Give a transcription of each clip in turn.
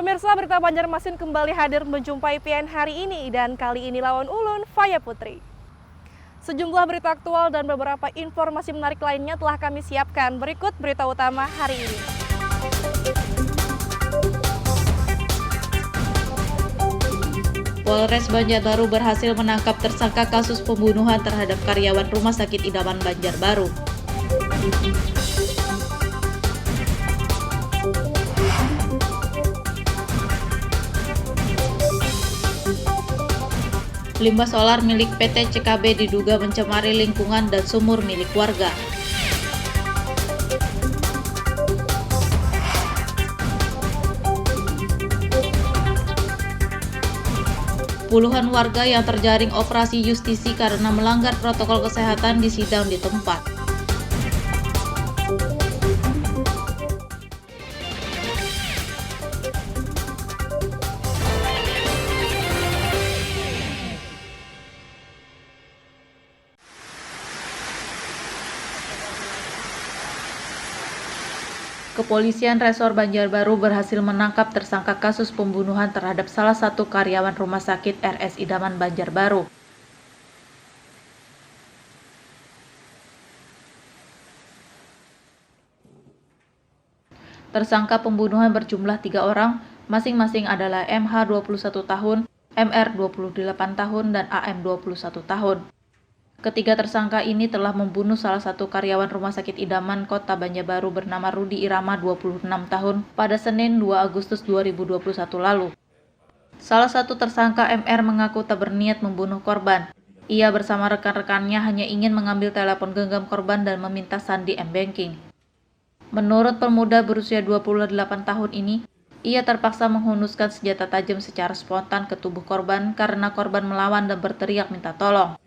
Pemirsa, berita Banjarmasin kembali hadir menjumpai PN hari ini dan kali ini lawan ulun Faya Putri. Sejumlah berita aktual dan beberapa informasi menarik lainnya telah kami siapkan. Berikut berita utama hari ini. Polres Banjarbaru berhasil menangkap tersangka kasus pembunuhan terhadap karyawan Rumah Sakit Idaman Banjarbaru. Limbah solar milik PT CKB diduga mencemari lingkungan dan sumur milik warga. Puluhan warga yang terjaring operasi justisi karena melanggar protokol kesehatan disidang di tempat. Kepolisian Resor Banjarbaru berhasil menangkap tersangka kasus pembunuhan terhadap salah satu karyawan Rumah Sakit RS Idaman Banjarbaru. Tersangka pembunuhan berjumlah 3 orang, masing-masing adalah MH 21 tahun, MR 28 tahun, dan AM 21 tahun. Ketiga tersangka ini telah membunuh salah satu karyawan Rumah Sakit Idaman Kota Banjarbaru bernama Rudi Irama 26 tahun pada Senin 2 Agustus 2021 lalu. Salah satu tersangka MR mengaku tak berniat membunuh korban. Ia bersama rekan-rekannya hanya ingin mengambil telepon genggam korban dan meminta sandi M-Banking. Menurut pemuda berusia 28 tahun ini, ia terpaksa menghunuskan senjata tajam secara spontan ke tubuh korban karena korban melawan dan berteriak minta tolong.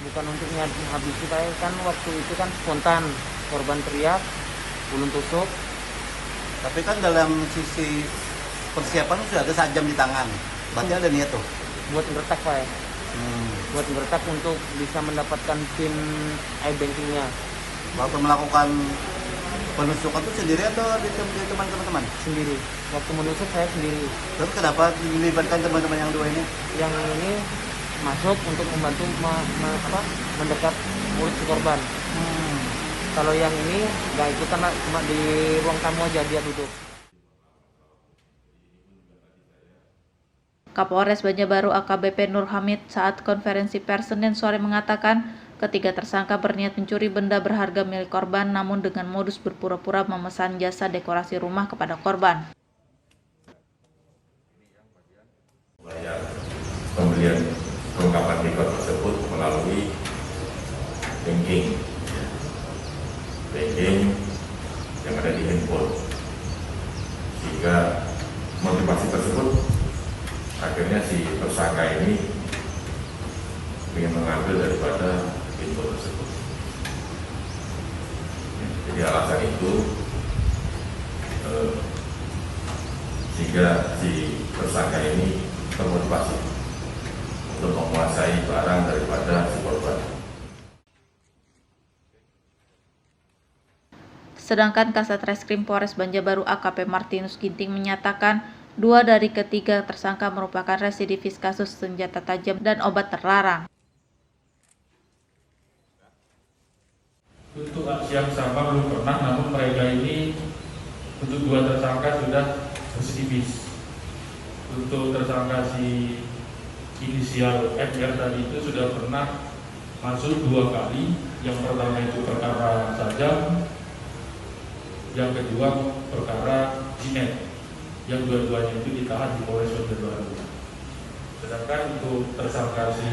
Bukan untuk menghabisi, kan waktu itu kan spontan, korban teriak, ulun tusuk. Tapi kan dalam sisi persiapan sudah ada sajam di tangan, berarti ada niat tuh? Buat ngeretak Pak. Buat ngeretak untuk bisa mendapatkan PIN iBankingnya. Waktu melakukan penusukan itu sendiri atau di teman-teman? Sendiri. Waktu menusuk saya sendiri. Terus kenapa dilibatkan teman-teman yang dua ini? Yang ini masuk untuk membantu mendekat mulut si korban. Kalau yang ini nggak ikutan, cuma di ruang tamu aja dia duduk. Kapolres Banjarbaru AKBP Nur Hamid saat konferensi pers Senin sore mengatakan ketiga tersangka berniat mencuri benda berharga milik korban namun dengan modus berpura-pura memesan jasa dekorasi rumah kepada korban. Pembelian kelengkapan dekor tersebut melalui banking yang ada di handphone, sehingga motivasi tersebut akhirnya si tersangka ini ingin mengambil daripada info tersebut. Jadi alasan itu sehingga si tersangka ini termotivasi untuk menguasai barang daripada si korban. Sedangkan Kasat Reskrim Polres Banjarbaru AKP Martinus Ginting menyatakan 2 dari ketiga tersangka merupakan residivis kasus senjata tajam dan obat terlarang. Untuk aksi yang sama belum pernah, namun mereka ini untuk 2 tersangka sudah residivis. Untuk tersangka si inisial MR tadi itu sudah pernah masuk 2 kali. Yang pertama itu perkara sajam, yang kedua perkara jinet, yang dua-duanya itu ditahan di Polres Banjarbaru. Sedangkan untuk tersangka si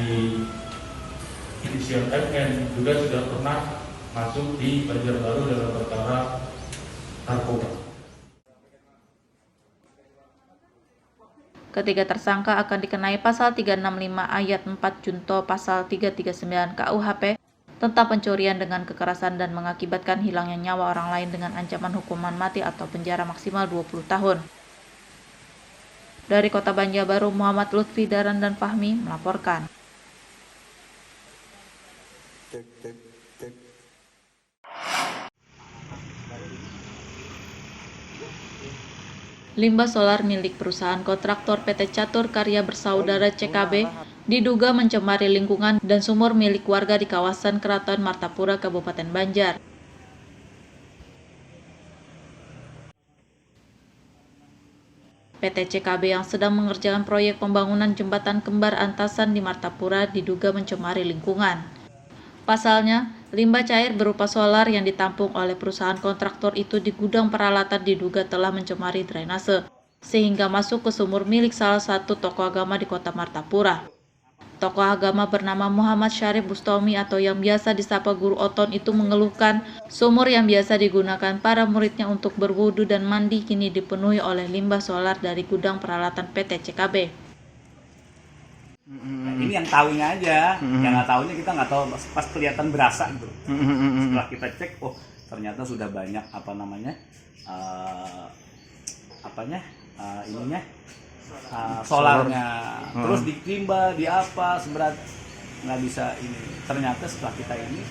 inisial MN juga sudah pernah masuk di Banjarbaru dalam perkara narkoba. Ketiga tersangka akan dikenai pasal 365 ayat 4 junto pasal 339 KUHP tentang pencurian dengan kekerasan dan mengakibatkan hilangnya nyawa orang lain dengan ancaman hukuman mati atau penjara maksimal 20 tahun. Dari Kota Banjarbaru, Muhammad Lutfi Daran dan Fahmi melaporkan. limbah solar milik perusahaan kontraktor PT Catur Karya Bersaudara CKB diduga mencemari lingkungan dan sumur milik warga di kawasan Keraton Martapura, Kabupaten Banjar. PT CKB yang sedang mengerjakan proyek pembangunan jembatan kembar Antasan di Martapura diduga mencemari lingkungan. Pasalnya, limbah cair berupa solar yang ditampung oleh perusahaan kontraktor itu di gudang peralatan diduga telah mencemari drainase, sehingga masuk ke sumur milik salah satu tokoh agama di kota Martapura. Tokoh agama bernama Muhammad Syarif Bustomi atau yang biasa disapa Guru Oton itu mengeluhkan sumur yang biasa digunakan para muridnya untuk berwudu dan mandi kini dipenuhi oleh limbah solar dari gudang peralatan PT CKB. Nah, ini yang tahunya aja, yang nggak tahunya kita nggak tahu pas kelihatan berasa gitu. Setelah kita cek, oh ternyata sudah banyak solarnya, terus ditimba, di apa seberat nggak bisa ini. Ternyata setelah kita ini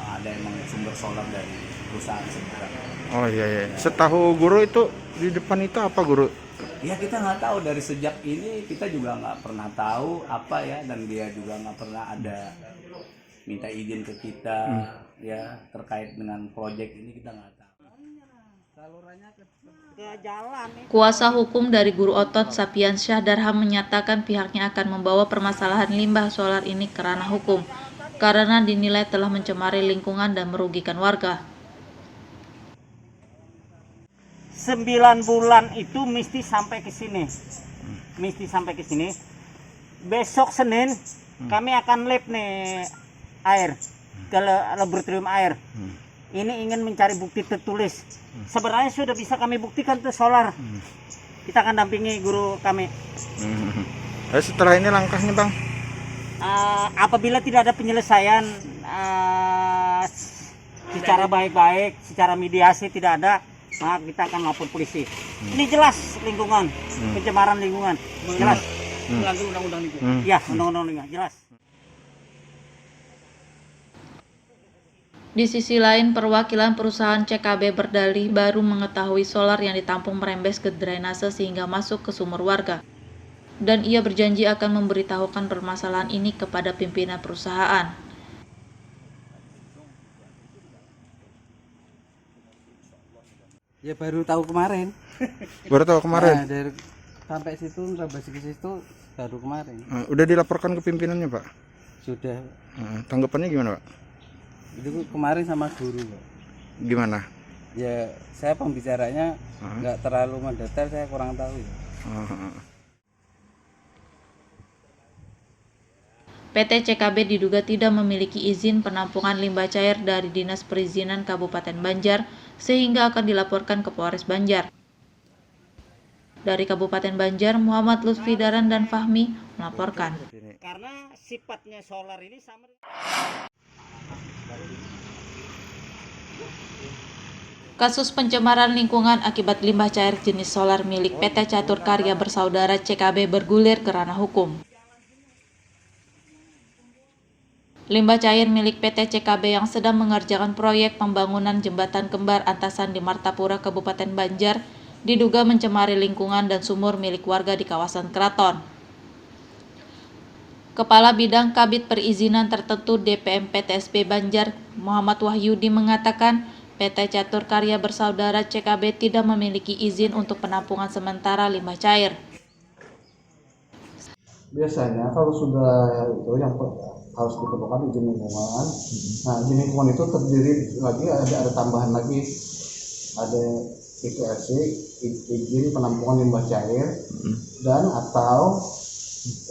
ada emang sumber solar dari perusahaan sebenarnya. Oh iya. Setahu guru itu di depan itu apa guru? Ya kita nggak tahu, dari sejak ini kita juga nggak pernah tahu apa ya, dan dia juga nggak pernah ada minta izin ke kita ya terkait dengan proyek ini, kita nggak tahu. Kuasa hukum dari Guru Otot Sapian Syah Darham menyatakan pihaknya akan membawa permasalahan limbah solar ini ke ranah hukum karena dinilai telah mencemari lingkungan dan merugikan warga. 9 bulan itu mesti sampai ke sini. Besok Senin kami akan lab nih air ke laboratorium air. Ini ingin mencari bukti tertulis. Sebenarnya sudah bisa kami buktikan itu solar. Kita akan dampingi guru kami. Setelah ini langkahnya Bang? Apabila tidak ada penyelesaian secara baik-baik, secara mediasi tidak ada, maka kita akan lapor polisi. Ini jelas lingkungan, pencemaran lingkungan, jelas. Melanggar undang-undang lingkungan. Ya, undang-undang lingkungan, jelas. Di sisi lain, perwakilan perusahaan CKB berdalih baru mengetahui solar yang ditampung merembes ke drainase sehingga masuk ke sumur warga. Dan ia berjanji akan memberitahukan permasalahan ini kepada pimpinan perusahaan. Ya baru tahu kemarin. Nah, dari sampai situ sampai ke situ baru kemarin. Udah dilaporkan ke pimpinannya Pak? Sudah. Tanggapannya gimana Pak? Itu kemarin sama guru Pak. Gimana? Ya saya pembicaranya nggak terlalu mendetail, saya kurang tahu ya. PT CKB diduga tidak memiliki izin penampungan limbah cair dari Dinas Perizinan Kabupaten Banjar sehingga akan dilaporkan ke Polres Banjar. Dari Kabupaten Banjar, Muhammad Lutfi Daran dan Fahmi melaporkan. Karena sifatnya solar ini sama. Kasus pencemaran lingkungan akibat limbah cair jenis solar milik PT Catur Karya Bersaudara CKB bergulir ke ranah hukum. Limbah cair milik PT CKB yang sedang mengerjakan proyek pembangunan jembatan kembar Antasan di Martapura, Kabupaten Banjar, diduga mencemari lingkungan dan sumur milik warga di kawasan Keraton. Kepala Bidang Kabid Perizinan Tertentu DPM PTSB Banjar, Muhammad Wahyudi mengatakan PT Catur Karya Bersaudara CKB tidak memiliki izin untuk penampungan sementara limbah cair. Biasanya kalau sudah itu yang harus diperlukan izin lingkungan. Nah, izin lingkungan itu terdiri lagi ada tambahan lagi, ada IPRC, izin penampungan limbah cair, dan atau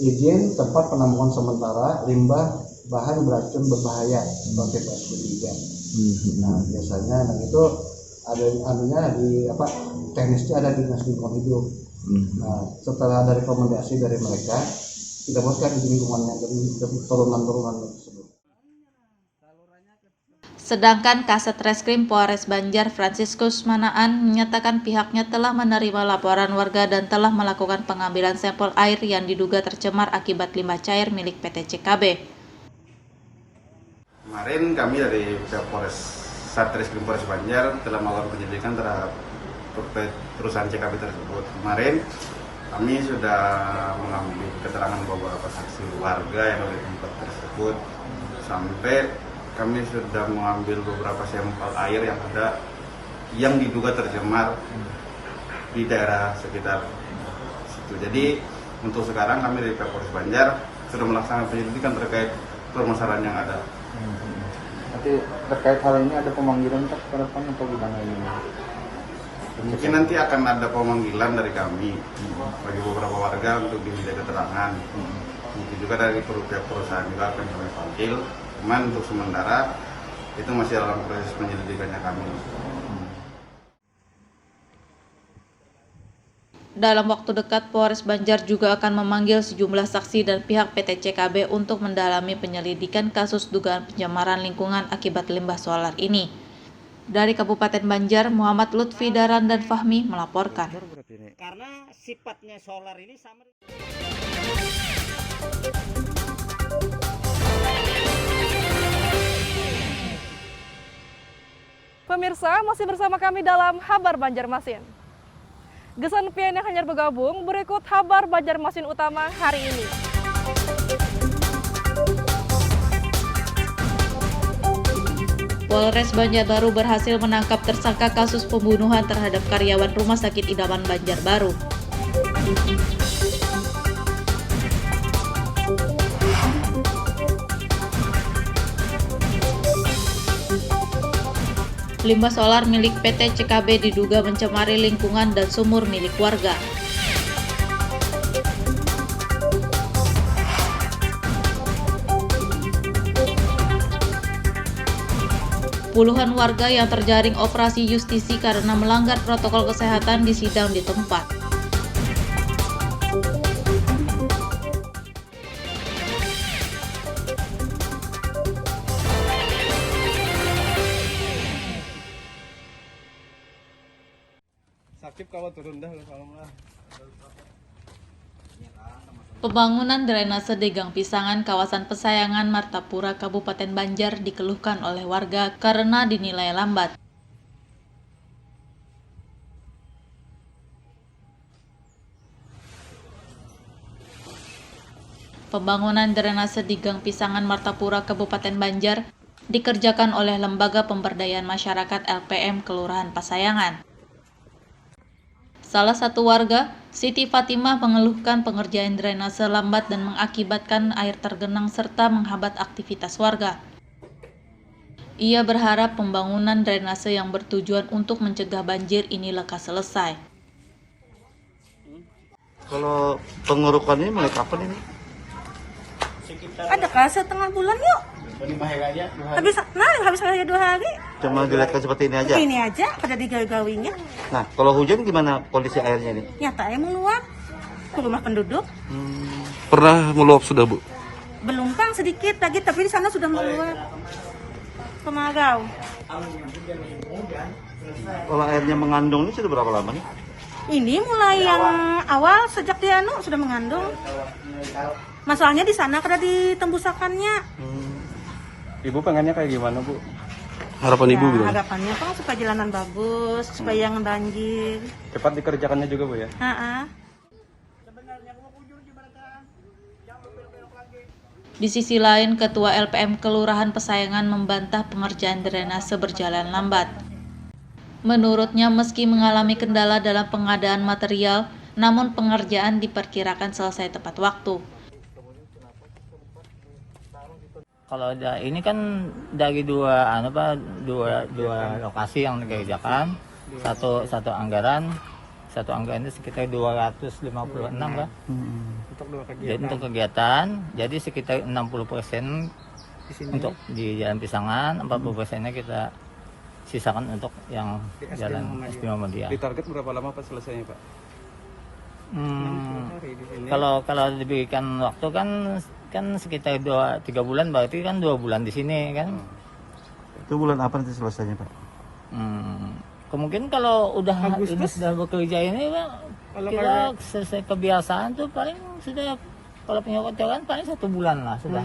izin tempat penampungan sementara limbah bahan beracun berbahaya seperti PSB3. Nah, biasanya itu ada anunya di teknisnya ada di Dinas Lingkungan Hidup. Nah, setelah ada rekomendasi dari mereka, kita buatkan izin lingkungannya dari turunan-turunan tersebut. Sedangkan Kasat Reskrim Polres Banjar Franciscus Manaan menyatakan pihaknya telah menerima laporan warga dan telah melakukan pengambilan sampel air yang diduga tercemar akibat limbah cair milik PT CKB. Kemarin kami dari Polres Satreskrim Polres Banjar telah melakukan penyelidikan terhadap perusahaan CKB tersebut. Kemarin kami sudah mengambil keterangan beberapa saksi warga yang ada di tempat tersebut, sampai kami sudah mengambil beberapa sampel air yang ada yang diduga tercemar di daerah sekitar situ. Jadi untuk sekarang kami dari Polres Banjar sudah melaksanakan penyelidikan terkait permasalahan yang ada. Nanti terkait hal ini ada pemanggilan ke depan atau gimana ini? Mungkin nanti akan ada pemanggilan dari kami bagi beberapa warga untuk diminta keterangan. Mungkin juga dari pihak perusahaan juga akan kami panggil. Cuman untuk sementara itu masih dalam proses penyelidikannya kami. Dalam waktu dekat, Polres Banjar juga akan memanggil sejumlah saksi dan pihak PT CKB untuk mendalami penyelidikan kasus dugaan pencemaran lingkungan akibat limbah solar ini. Dari Kabupaten Banjar, Muhammad Lutfi Daran dan Fahmi melaporkan. Karena sifatnya solar ini sama. Pemirsa, masih bersama kami dalam Habar Banjarmasin. Gesan pian yang hanyar bergabung, berikut Habar Banjarmasin utama hari ini. Polres Banjarbaru berhasil menangkap tersangka kasus pembunuhan terhadap karyawan Rumah Sakit Idaman Banjarbaru. Limbah solar milik PT CKB diduga mencemari lingkungan dan sumur milik warga. Puluhan warga yang terjaring operasi justisi karena melanggar protokol kesehatan disidang di tempat. Pembangunan drainase di Gang Pisangan, kawasan Pesayangan, Martapura, Kabupaten Banjar dikeluhkan oleh warga karena dinilai lambat. Pembangunan drainase di Gang Pisangan, Martapura, Kabupaten Banjar dikerjakan oleh Lembaga Pemberdayaan Masyarakat LPM Kelurahan Pesayangan. Salah satu warga, Siti Fatimah, mengeluhkan pengerjaan drainase lambat dan mengakibatkan air tergenang serta menghambat aktivitas warga. Ia berharap pembangunan drainase yang bertujuan untuk mencegah banjir ini lekas selesai. Kalau pengerukan ini mulai kapan ini? Ada kah setengah bulan yuk? Habis aja 2 hari. Cuma dilihatkan seperti ini aja? Ini aja, pada digawi-gawinya. Nah, kalau hujan gimana kondisi airnya ini? Nyata meluap ke rumah penduduk. Pernah meluap sudah, Bu? Belum Bang, sedikit lagi, tapi di sana sudah meluap. Kemarau. Kalau airnya mengandung ini sudah berapa lama nih? Ini mulai yang awal sejak dia sudah mengandung. Masalahnya di sana kada ditembusakannya. Ibu pengennya kayak gimana, Bu? Harapan Ibu gimana? Harapannya Bang supaya jalanan bagus, supaya yang banjir. Cepat dikerjakannya juga, Bu ya? Di sisi lain, Ketua LPM Kelurahan Pesayangan membantah pengerjaan drainase berjalan lambat. Menurutnya, meski mengalami kendala dalam pengadaan material, namun pengerjaan diperkirakan selesai tepat waktu. Kalau ini kan dari dua lokasi yang dikerjakan, satu anggaran itu sekitar 256 kan. Jadi untuk kegiatan, jadi sekitar 60% untuk di Jalan Pisangan, 40%-nya kita sisakan untuk yang Jalan Istimewa Mulia. Di target berapa lama Pak selesainya, Pak? Kalau diberikan waktu kan sekitar 3 bulan, berarti kan 2 bulan di sini kan. Itu bulan apa nanti selesainya, Pak? Kemungkinan kalau udah ini sudah bekerja ini, Pak, kita selesai kebiasaan tuh paling sudah, kalau punya kotoran paling 1 bulan lah sudah.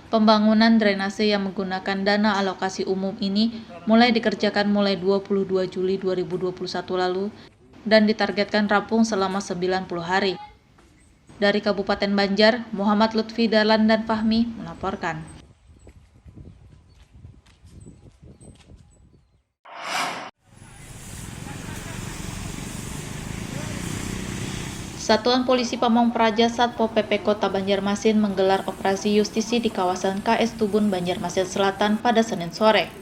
Pembangunan drainase yang menggunakan dana alokasi umum ini mulai dikerjakan mulai 22 Juli 2021 lalu dan ditargetkan rampung selama 90 hari. Dari Kabupaten Banjar, Muhammad Lutfi Dahlan dan Fahmi melaporkan. Satuan Polisi Pamong Praja Satpol PP Kota Banjarmasin menggelar operasi justisi di kawasan KS Tubun, Banjarmasin Selatan pada Senin sore.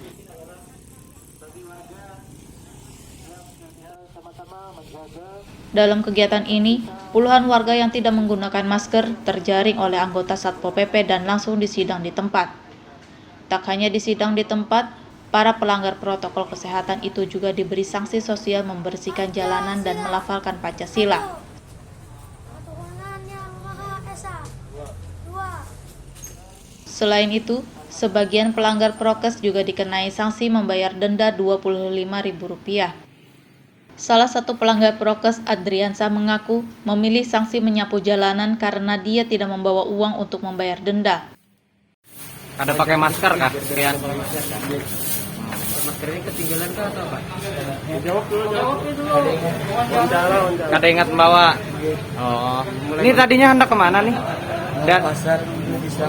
Dalam kegiatan ini, puluhan warga yang tidak menggunakan masker terjaring oleh anggota Satpol PP dan langsung disidang di tempat. Tak hanya disidang di tempat, para pelanggar protokol kesehatan itu juga diberi sanksi sosial membersihkan jalanan dan melafalkan Pancasila. Selain itu, sebagian pelanggar prokes juga dikenai sanksi membayar denda Rp25.000. Salah satu pelanggar prokes, Adriansa, mengaku memilih sanksi menyapu jalanan karena dia tidak membawa uang untuk membayar denda. Ada pakai masker kah? Maskernya ketinggalan kah atau apa? Jawab dulu. Kada ingat membawa. Oh. Ini tadinya hendak kemana nih? Dan pasar bisa.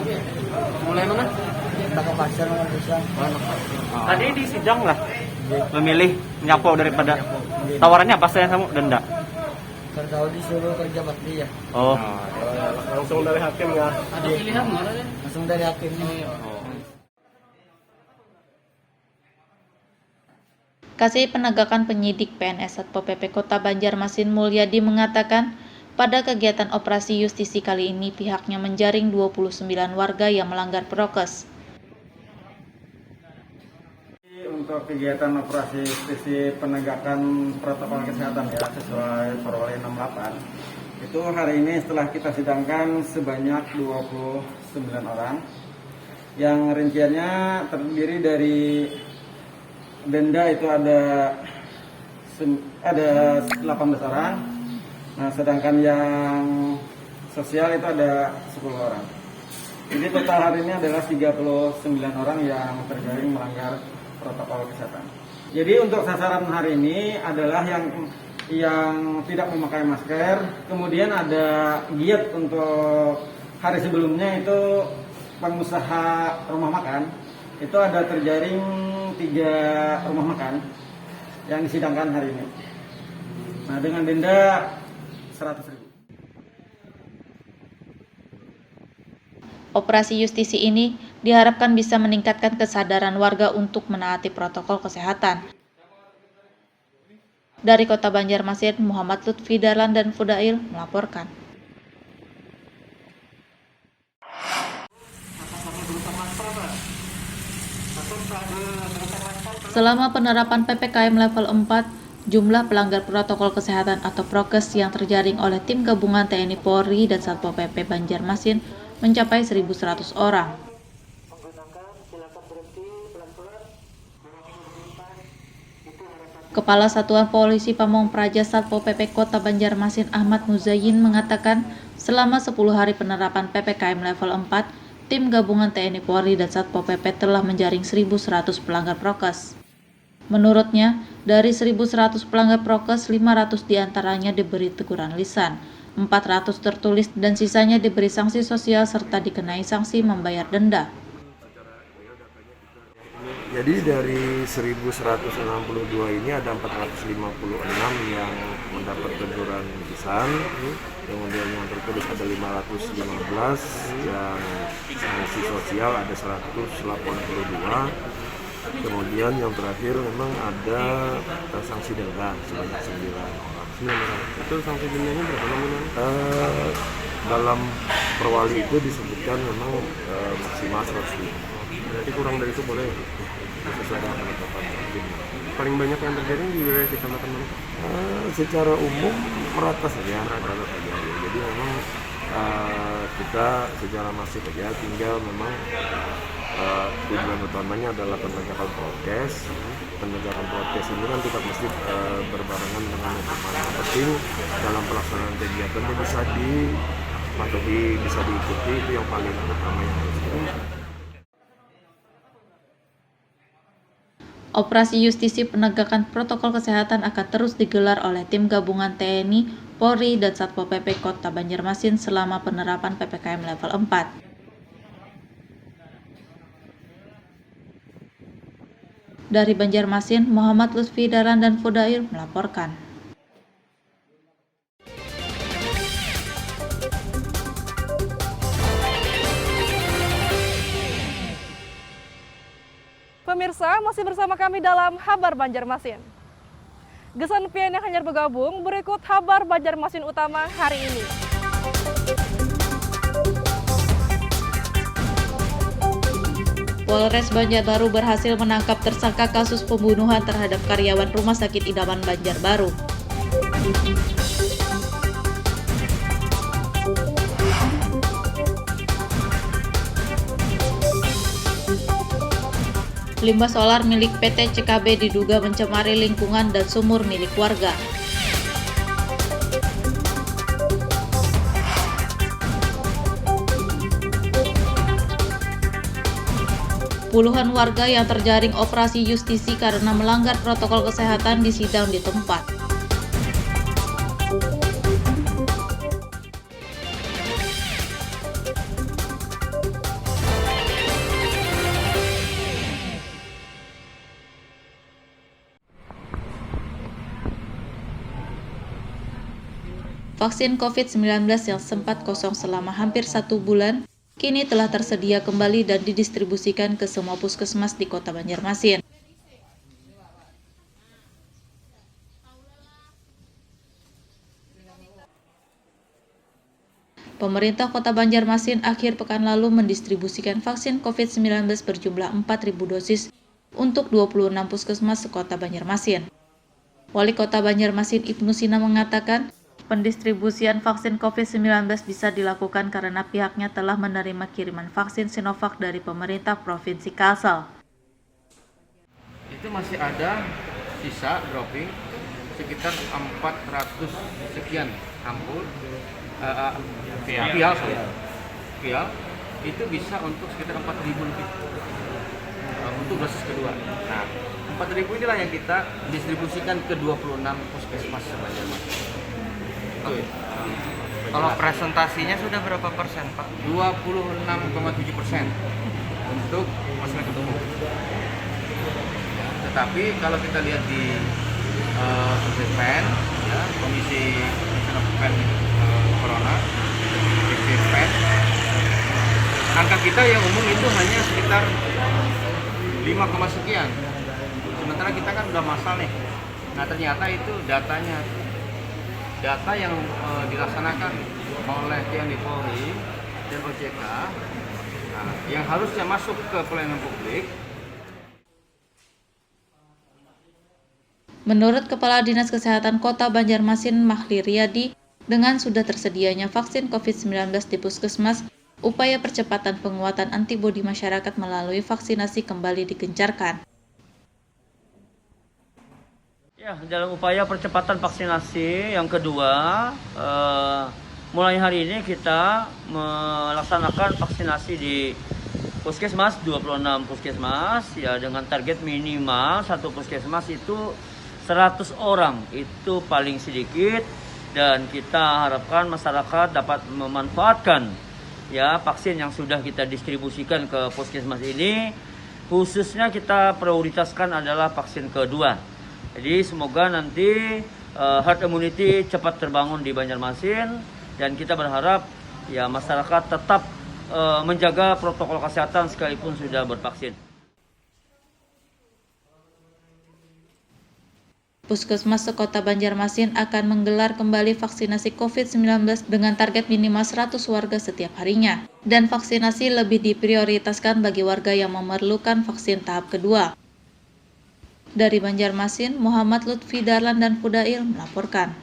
Mulai mana? Ke pasar bisa. Tadi di sidang lah. Memilih menyapu daripada tawarannya apa saya kamu denda? Kalau disuruh kerja bakti ya. Oh. Langsung dari hakim ya. Ada pilihan mana? Langsung dari hakimnya. Kasih Penegakan Penyidik PNS Satpol PP Kota Banjarmasin Mulyadi mengatakan, pada kegiatan operasi justisi kali ini pihaknya menjaring 29 warga yang melanggar prokes. Untuk kegiatan operasi justisi penegakan protokol kesehatan ya sesuai Perwali 68, itu hari ini setelah kita sidangkan sebanyak 29 orang yang rinciannya terdiri dari denda itu ada 18 orang. Nah, sedangkan yang sosial itu ada 10 orang. Jadi total hari ini adalah 39 orang yang terjaring melanggar protokol kesehatan. Jadi untuk sasaran hari ini adalah yang tidak memakai masker. Kemudian ada giat untuk hari sebelumnya itu pengusaha rumah makan. Itu ada terjaring 3 rumah makan yang disidangkan hari ini. Nah, dengan denda 100.000. Operasi justisi ini diharapkan bisa meningkatkan kesadaran warga untuk menaati protokol kesehatan. Dari Kota Banjarmasin, Muhammad Lutfi Dahlan dan Fudail melaporkan. Selama penerapan PPKM level 4, jumlah pelanggar protokol kesehatan atau prokes yang terjaring oleh tim gabungan TNI Polri dan Satpol PP Banjarmasin mencapai 1.100 orang. Kepala Satuan Polisi Pamong Praja Satpol PP Kota Banjarmasin Ahmad Muzayyin mengatakan, selama 10 hari penerapan PPKM level 4, tim gabungan TNI Polri dan Satpol PP telah menjaring 1.100 pelanggar prokes. Menurutnya, dari 1.100 pelanggar prokes, 500 diantaranya diberi teguran lisan, 400 tertulis, dan sisanya diberi sanksi sosial serta dikenai sanksi membayar denda. Jadi dari 1.162 ini ada 456 yang mendapat teguran lisan, kemudian yang tertulis ada 515, yang sanksi sosial ada 182, kemudian yang terakhir memang ada sanksi denda sebanyak 9 orang. Itu sanksi dendanya berapa nominal? Dalam Perwali itu disebutkan memang maksimal 100.000. Berarti kurang dari itu boleh sesuai dengan penetapan. Paling banyak yang terjadi di wilayah kecamatan mana? Secara umum merata saja. Jadi memang kita secara masif saja, tinggal memang tujuan utamanya adalah penegakan prokes. Penegakan prokes ini kan kita mesti berbarengan dengan yang penting dalam pelaksanaan kegiatannya bisa diikuti, itu yang paling utama yang harus kita. Operasi justisi penegakan protokol kesehatan akan terus digelar oleh tim gabungan TNI, Polri, dan Satpol PP Kota Banjarmasin selama penerapan PPKM level 4. Dari Banjarmasin, Muhammad Lutfi Dahlan dan Fudail melaporkan. Pemirsa, masih bersama kami dalam Habar Banjarmasin. Gesan pian yang hanyar bergabung, berikut Habar Banjarmasin utama hari ini. Polres Banjarbaru berhasil menangkap tersangka kasus pembunuhan terhadap karyawan Rumah Sakit Idaman Banjarbaru. Limbah solar milik PT CKB diduga mencemari lingkungan dan sumur milik warga. Puluhan warga yang terjaring operasi justisi karena melanggar protokol kesehatan disidang di tempat. Vaksin COVID-19 yang sempat kosong selama hampir 1 bulan, kini telah tersedia kembali dan didistribusikan ke semua puskesmas di Kota Banjarmasin. Pemerintah Kota Banjarmasin akhir pekan lalu mendistribusikan vaksin COVID-19 berjumlah 4.000 dosis untuk 26 puskesmas Kota Banjarmasin. Wali Kota Banjarmasin Ibnu Sina mengatakan, pendistribusian vaksin COVID-19 bisa dilakukan karena pihaknya telah menerima kiriman vaksin Sinovac dari pemerintah Provinsi Kalsel. Itu masih ada sisa dropping sekitar 400 sekian ampul vial itu bisa untuk sekitar 4.000 lebih untuk dosis kedua. Nah, 4.000 inilah yang kita distribusikan ke 26 puskesmas Banjarmasin. Kalau presentasinya sudah berapa persen, Pak? 26,7% untuk pasien ketemu. Tetapi kalau kita lihat di PEN, ya, Komisi Nasional PEN Corona, PEN, angka kita yang umum itu hanya sekitar 5, sekian. Sementara kita kan udah masal nih. Nah ternyata itu data yang dilaksanakan oleh TNI Polri dan OJK, yang harusnya masuk ke pelayanan publik. Menurut Kepala Dinas Kesehatan Kota Banjarmasin Mahli Riyadi, dengan sudah tersedianya vaksin COVID-19 di puskesmas, upaya percepatan penguatan antibodi masyarakat melalui vaksinasi kembali digencarkan. Ya, dalam upaya percepatan vaksinasi yang kedua, mulai hari ini kita melaksanakan vaksinasi di puskesmas, 26 puskesmas, ya dengan target minimal satu puskesmas itu 100 orang, itu paling sedikit, dan kita harapkan masyarakat dapat memanfaatkan ya vaksin yang sudah kita distribusikan ke puskesmas ini. Khususnya kita prioritaskan adalah vaksin kedua. Jadi semoga nanti herd immunity cepat terbangun di Banjarmasin, dan kita berharap ya masyarakat tetap menjaga protokol kesehatan sekalipun sudah bervaksin. Puskesmas sekota Banjarmasin akan menggelar kembali vaksinasi COVID-19 dengan target minimal 100 warga setiap harinya. Dan vaksinasi lebih diprioritaskan bagi warga yang memerlukan vaksin tahap kedua. Dari Banjarmasin, Muhammad Lutfi Dahlan dan Fudail melaporkan.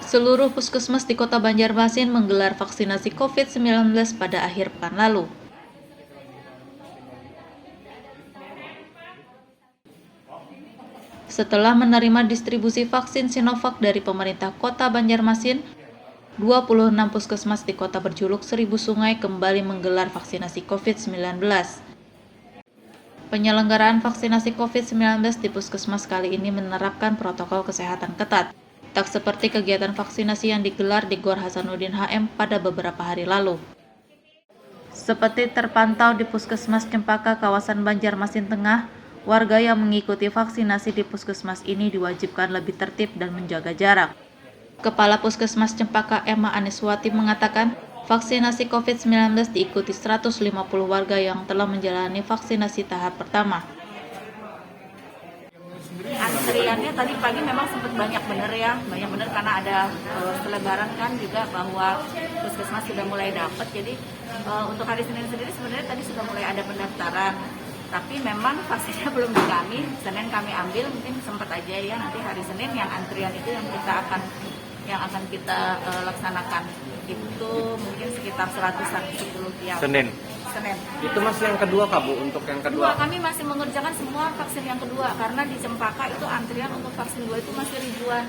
Seluruh puskesmas di Kota Banjarmasin menggelar vaksinasi COVID-19 pada akhir pekan lalu. Setelah menerima distribusi vaksin Sinovac dari pemerintah Kota Banjarmasin, 26 puskesmas di kota berjuluk 1000 Sungai kembali menggelar vaksinasi COVID-19. Penyelenggaraan vaksinasi COVID-19 di puskesmas kali ini menerapkan protokol kesehatan ketat, tak seperti kegiatan vaksinasi yang digelar di Gor Hasanuddin HM pada beberapa hari lalu. Seperti terpantau di Puskesmas Cempaka, kawasan Banjarmasin Tengah, warga yang mengikuti vaksinasi di puskesmas ini diwajibkan lebih tertib dan menjaga jarak. Kepala Puskesmas Cempaka Emma Aniswati mengatakan, vaksinasi COVID-19 diikuti 150 warga yang telah menjalani vaksinasi tahap pertama. Antriannya tadi pagi memang sempat banyak bener ya, banyak bener karena ada selebaran kan juga bahwa puskesmas sudah mulai dapat. Jadi untuk hari Senin sendiri sebenarnya tadi sudah mulai ada pendaftaran. Tapi memang vaksinnya belum di kami, Senin kami ambil, mungkin sempat aja ya nanti hari Senin yang antrian itu yang akan kita laksanakan itu mungkin sekitar 110 tiap Senin. Itu masih yang kedua Kak Bu, untuk yang kedua? Kami masih mengerjakan semua vaksin yang kedua karena di Cempaka itu antrian untuk vaksin 2 itu masih ribuan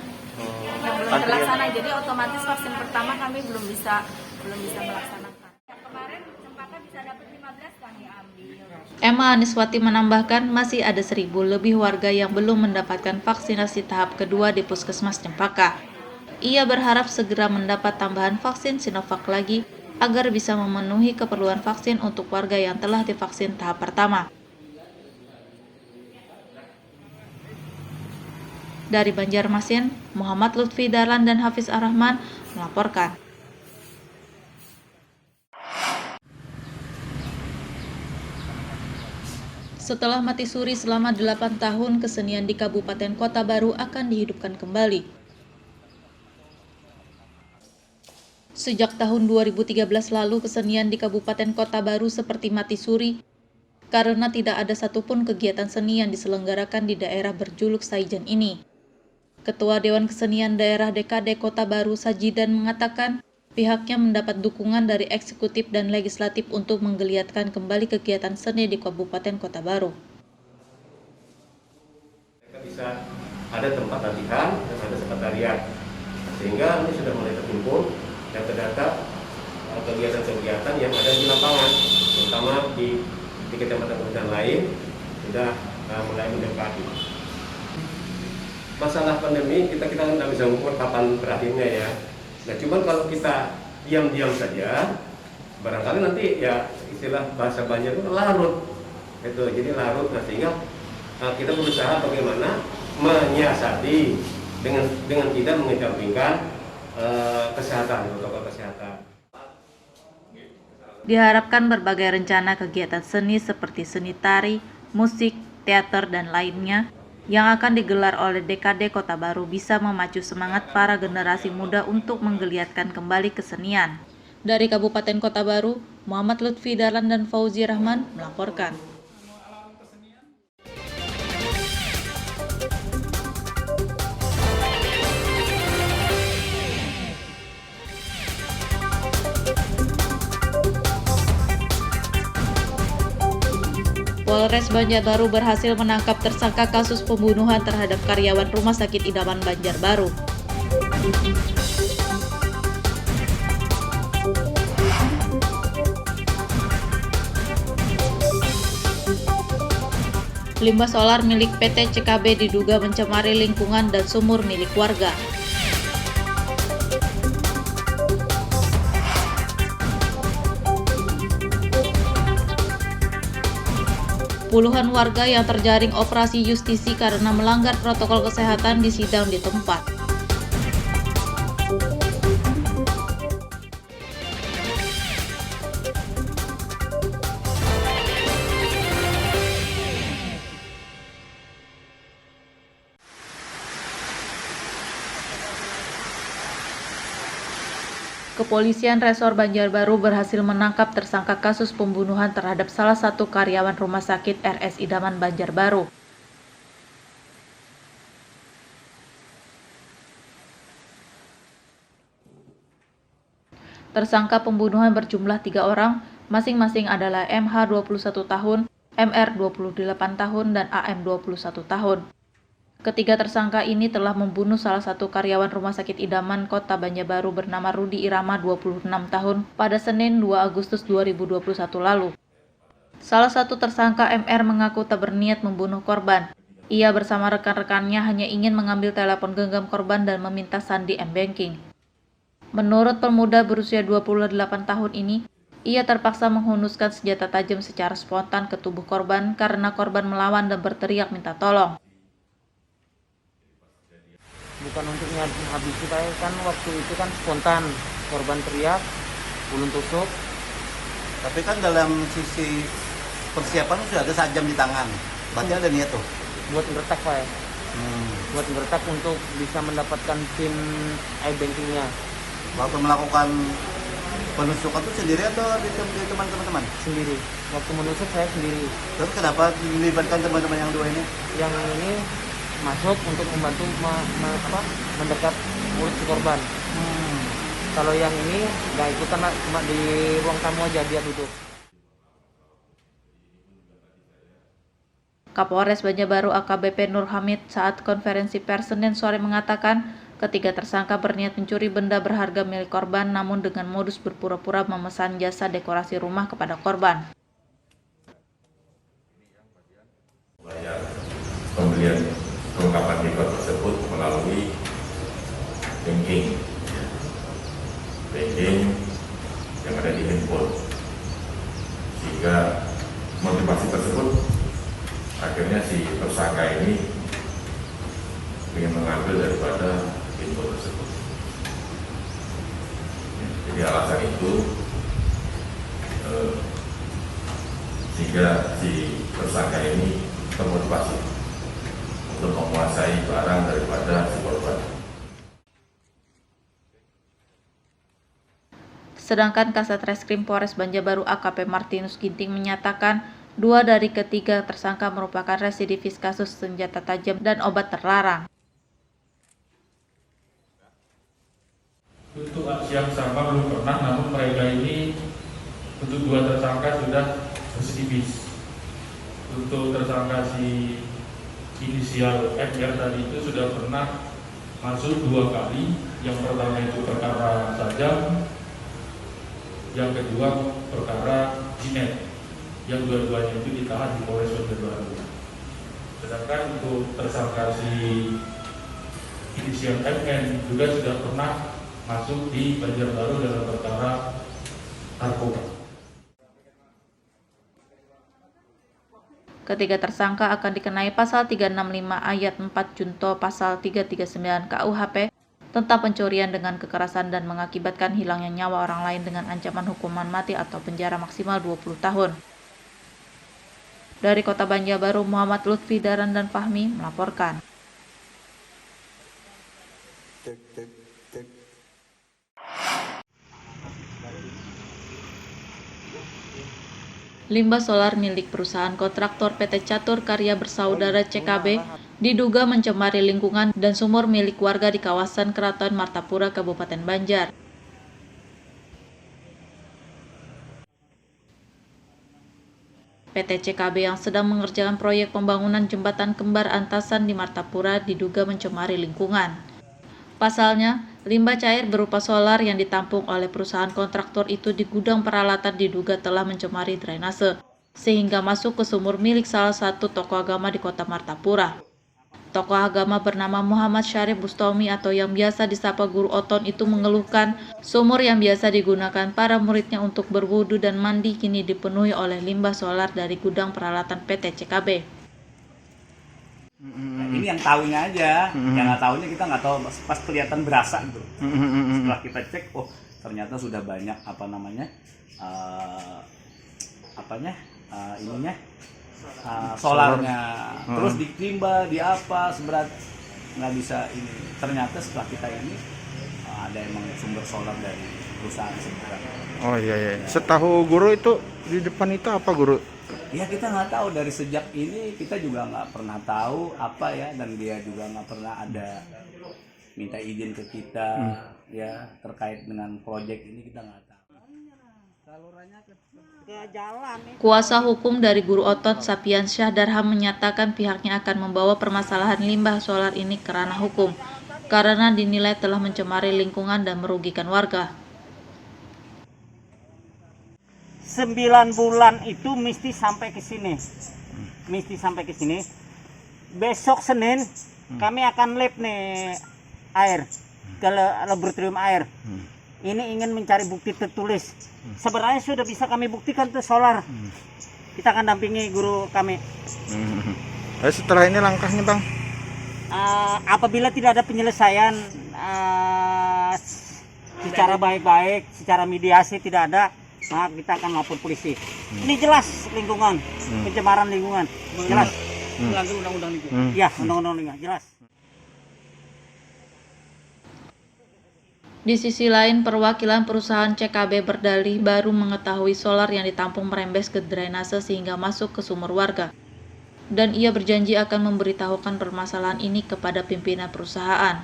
yang belum terlaksana. Jadi otomatis vaksin pertama kami belum bisa melaksanakan. Kemarin Cempaka bisa dapat 15 kami ambil. Emma Aniswati menambahkan masih ada 1000 lebih warga yang belum mendapatkan vaksinasi tahap kedua di Puskesmas Cempaka. Ia berharap segera mendapat tambahan vaksin Sinovac lagi agar bisa memenuhi keperluan vaksin untuk warga yang telah divaksin tahap pertama. Dari Banjarmasin, Muhammad Lutfi Dahlan dan Hafiz Ar-Rahman melaporkan. Setelah mati suri selama 8 tahun, kesenian di Kabupaten Kota Baru akan dihidupkan kembali. Sejak tahun 2013 lalu, kesenian di Kabupaten Kota Baru seperti mati suri karena tidak ada satupun kegiatan seni yang diselenggarakan di daerah berjuluk Saijen ini. Ketua Dewan Kesenian Daerah DKD Kota Baru, Sajidan, mengatakan pihaknya mendapat dukungan dari eksekutif dan legislatif untuk menggeliatkan kembali kegiatan seni di Kabupaten Kota Baru. Bisa ada tempat latihan dan ada sekretariat, sehingga ini sudah mulai terkumpul data-data kegiatan-kegiatan yang ada di lapangan, terutama di kecamatan-kecamatan lain sudah mulai mendekati. Masalah pandemi kita nggak bisa mengukur kapan berakhirnya ya. Nah, cuman kalau kita diam-diam saja, barangkali nanti ya istilah bahasa Banjar itu larut, itu jadi larut. Nah, sehingga kita berusaha bagaimana menyiasati dengan tidak mengesampingkan kesehatan, protokol kesehatan. Diharapkan berbagai rencana kegiatan seni seperti seni tari, musik, teater, dan lainnya yang akan digelar oleh DKD Kota Baru bisa memacu semangat para generasi muda untuk menggeliatkan kembali kesenian. Dari Kabupaten Kota Baru, Muhammad Lutfi Dahlan dan Fauzi Rahman melaporkan. Polres Banjarbaru berhasil menangkap tersangka kasus pembunuhan terhadap karyawan Rumah Sakit Idaman Banjarbaru. Limbah solar milik PT CKB diduga mencemari lingkungan dan sumur milik warga. Puluhan warga yang terjaring operasi justisi karena melanggar protokol kesehatan disidang di tempat. Kepolisian Resor Banjarbaru berhasil menangkap tersangka kasus pembunuhan terhadap salah satu karyawan Rumah Sakit RS Idaman Banjarbaru. Tersangka pembunuhan berjumlah 3 orang, masing-masing adalah MH 21 tahun, MR 28 tahun, dan AM 21 tahun. Ketiga tersangka ini telah membunuh salah satu karyawan Rumah Sakit Idaman Kota Banjarbaru bernama Rudi Irama 26 tahun pada Senin 2 Agustus 2021 lalu. Salah satu tersangka MR mengaku tak berniat membunuh korban. Ia bersama rekan-rekannya hanya ingin mengambil telepon genggam korban dan meminta sandi M-Banking. Menurut pemuda berusia 28 tahun ini, ia terpaksa menghunuskan senjata tajam secara spontan ke tubuh korban karena korban melawan dan berteriak minta tolong. Bukan untuk menghabisi, kan waktu itu kan spontan, korban teriak, ulun tusuk. Tapi kan dalam sisi persiapan sudah ada sajam di tangan, berarti ada niat tuh? Buat ngeretak Pak ya. Buat ngeretak untuk bisa mendapatkan PIN iBankingnya. Waktu melakukan penusukan itu sendiri atau di teman-teman? Sendiri. Waktu menusuk saya sendiri. Terus kenapa dilibatkan teman-teman yang dua ini? Yang ini masuk untuk membantu mendekat mulut si korban. Kalau yang ini nggak ikutan, cuma di ruang tamu aja dia duduk. Kapolres Banjarbaru AKBP Nur Hamid saat konferensi pers Senin sore mengatakan ketiga tersangka berniat mencuri benda berharga milik korban namun dengan modus berpura-pura memesan jasa dekorasi rumah kepada korban. Pembelian kelengkapan dekor tersebut melalui banking yang ada di handphone, sehingga motivasi tersebut akhirnya si tersangka ini ingin mengambil daripada handphone tersebut. Jadi alasan itu sehingga si tersangka ini termotivasi untuk menguasai barang daripada si korban. Sedangkan Kasat Reskrim Polres Banjarbaru AKP Martinus Ginting menyatakan 2 dari ketiga tersangka merupakan residivis kasus senjata tajam dan obat terlarang. Untuk aksi yang sama belum pernah, namun mereka ini untuk 2 tersangka sudah residivis. Untuk tersangka si inisial MR tadi itu sudah pernah masuk 2 kali. Yang pertama itu perkara sajam, yang kedua perkara jinet, yang dua-duanya itu ditahan di Polres Banjarbaru. Sedangkan untuk tersangka si inisial MN juga sudah pernah masuk di Banjarbaru dalam perkara narkoba. Ketiga tersangka akan dikenai pasal 365 ayat 4 junto pasal 339 KUHP tentang pencurian dengan kekerasan dan mengakibatkan hilangnya nyawa orang lain dengan ancaman hukuman mati atau penjara maksimal 20 tahun. Dari Kota Banjarbaru, Muhammad Lutfi Daran dan Fahmi melaporkan. Limbah solar milik perusahaan kontraktor PT Catur Karya Bersaudara CKB diduga mencemari lingkungan dan sumur milik warga di kawasan Keraton Martapura, Kabupaten Banjar. PT CKB yang sedang mengerjakan proyek pembangunan jembatan kembar Antasan di Martapura diduga mencemari lingkungan. Pasalnya, limbah cair berupa solar yang ditampung oleh perusahaan kontraktor itu di gudang peralatan diduga telah mencemari drainase, sehingga masuk ke sumur milik salah satu tokoh agama di Kota Martapura. Tokoh agama bernama Muhammad Syarif Bustami atau yang biasa disapa Guru Oton itu mengeluhkan sumur yang biasa digunakan para muridnya untuk berwudu dan mandi kini dipenuhi oleh limbah solar dari gudang peralatan PT CKB. Nah, ini yang tahunya aja, yang nggak tahunya kita nggak tahu pas kelihatan berasa gitu. Setelah kita cek, oh ternyata sudah banyak solarnya, terus ditimba, di apa seberat nggak bisa ini. Ternyata setelah kita ini ada emang sumber solar dari perusahaan sebenarnya. Oh iya. Setahu guru itu di depan itu apa guru? Ya kita nggak tahu, dari sejak ini kita juga nggak pernah tahu apa ya, dan dia juga nggak pernah ada minta izin ke kita ya terkait dengan proyek ini, kita nggak tahu. ke jalan. Kuasa hukum dari Guru Otot Sapiansyah Darham menyatakan pihaknya akan membawa permasalahan limbah solar ini ke ranah hukum karena dinilai telah mencemari lingkungan dan merugikan warga. 9 bulan itu mesti sampai ke sini. Besok Senin kami akan lab nih air ke laboratorium air. Ini ingin mencari bukti tertulis. Sebenarnya sudah bisa kami buktikan tuh solar. Kita akan dampingi guru kami. Setelah ini langkahnya Bang? Apabila tidak ada penyelesaian secara baik-baik, secara mediasi tidak ada, maka kita akan lapor polisi. Ini jelas lingkungan, pencemaran lingkungan, jelas. Melanggar undang-undang lingkungan. Ya, undang-undang lingkungan, jelas. Di sisi lain, perwakilan perusahaan CKB berdalih baru mengetahui solar yang ditampung merembes ke drainase sehingga masuk ke sumur warga. Dan ia berjanji akan memberitahukan permasalahan ini kepada pimpinan perusahaan.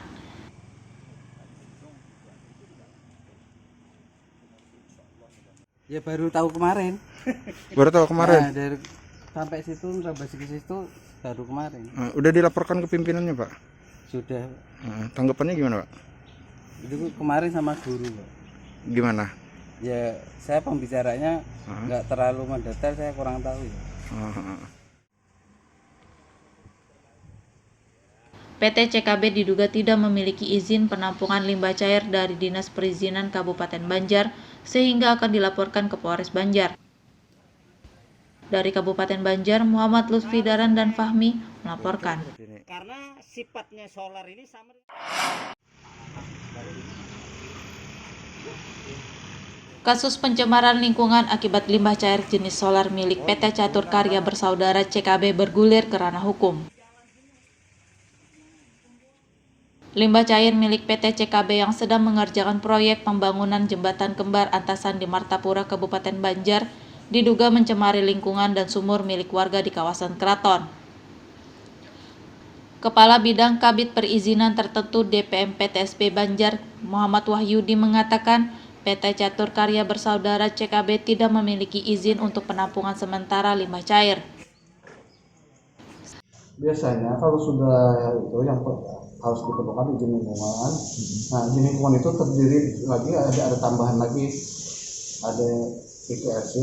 Ya baru tahu kemarin. Nah, dari sampai situ nerabas ke situ baru kemarin. Udah dilaporkan ke pimpinannya Pak? Sudah. Tanggapannya gimana Pak? Itu kemarin sama guru Pak. Gimana? Ya saya pembicaranya nggak terlalu mendetail, saya kurang tahu ya. PT CKB diduga tidak memiliki izin penampungan limbah cair dari Dinas Perizinan Kabupaten Banjar sehingga akan dilaporkan ke Polres Banjar. Dari Kabupaten Banjar, Muhammad Lutfi Daran dan Fahmi melaporkan. Karena sifatnya solar ini sama. Kasus pencemaran lingkungan akibat limbah cair jenis solar milik PT Catur Karya Bersaudara CKB bergulir ke ranah hukum. Limbah cair milik PT CKB yang sedang mengerjakan proyek pembangunan jembatan kembar Antasan di Martapura, Kabupaten Banjar, diduga mencemari lingkungan dan sumur milik warga di kawasan Keraton. Kepala Bidang Kabid Perizinan Tertentu DPM PTSP Banjar, Muhammad Wahyudi mengatakan PT Catur Karya Bersaudara CKB tidak memiliki izin untuk penampungan sementara limbah cair. Biasanya kalau sudah itu yang harus diperlukan izin lingkungan. Nah, izin lingkungan itu terdiri lagi ada tambahan lagi, ada IPRC,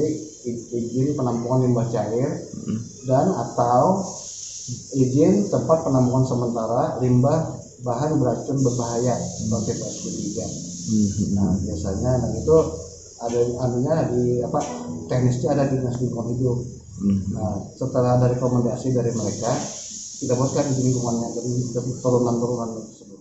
izin penampungan limbah cair, dan atau izin tempat penampungan sementara limbah bahan beracun berbahaya seperti PSB3. Nah, biasanya itu ada anunya di teknisnya ada di Dinas Lingkungan Hidup. Nah, setelah ada rekomendasi dari mereka, kita buatkan izin lingkungannya dari turunan-turunan tersebut.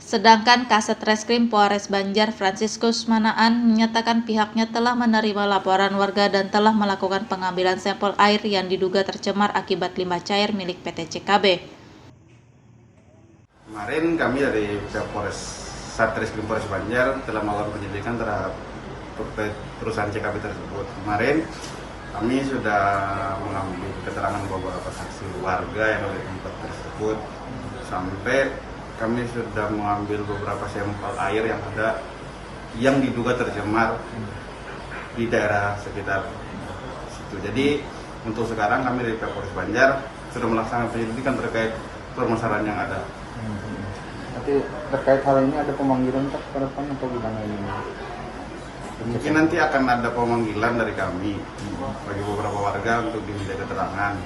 Sedangkan Kasat Reskrim Polres Banjar Franciscus Manaan menyatakan pihaknya telah menerima laporan warga dan telah melakukan pengambilan sampel air yang diduga tercemar akibat limbah cair milik PT CKB. Kemarin kami dari Satreskrim Polres Banjar telah melakukan penyelidikan terhadap perusahaan CKB tersebut. Kemarin kami sudah mengambil keterangan beberapa saksi warga yang ada di tempat tersebut, sampai kami sudah mengambil beberapa sampel air yang diduga tercemar di daerah sekitar situ. Jadi untuk sekarang kami dari Polres Banjar sudah melaksanakan penyelidikan terkait permasalahan yang ada. Nanti terkait hal ini ada pemanggilan ke depan atau gimana ini? Mungkin nanti akan ada pemanggilan dari kami bagi beberapa warga untuk diminta keterangan.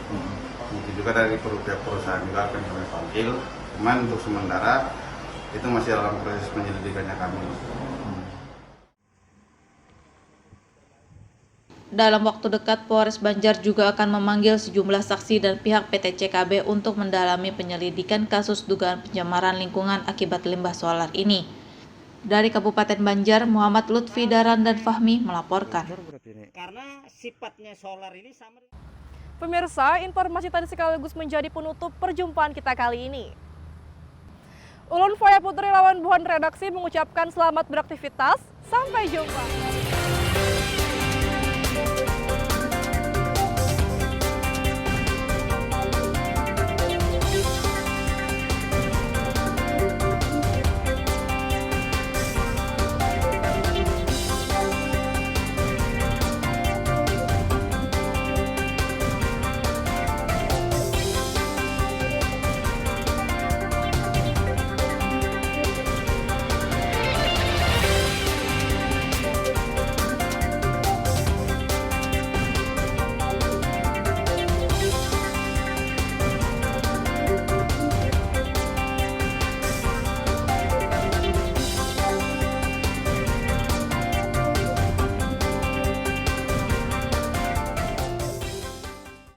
Mungkin juga dari perusahaan juga akan kami panggil. Cuman untuk sementara itu masih dalam proses penyelidikannya kami. Dalam waktu dekat, Polres Banjar juga akan memanggil sejumlah saksi dan pihak PT CKB untuk mendalami penyelidikan kasus dugaan pencemaran lingkungan akibat limbah solar ini. Dari Kabupaten Banjar, Muhammad Lutfi Daran dan Fahmi melaporkan. Karena sifatnya solar ini sama. Pemirsa, informasi tadi sekaligus menjadi penutup perjumpaan kita kali ini. Ulun Faya Putri lawan Buhan Redaksi mengucapkan selamat beraktivitas. Sampai jumpa.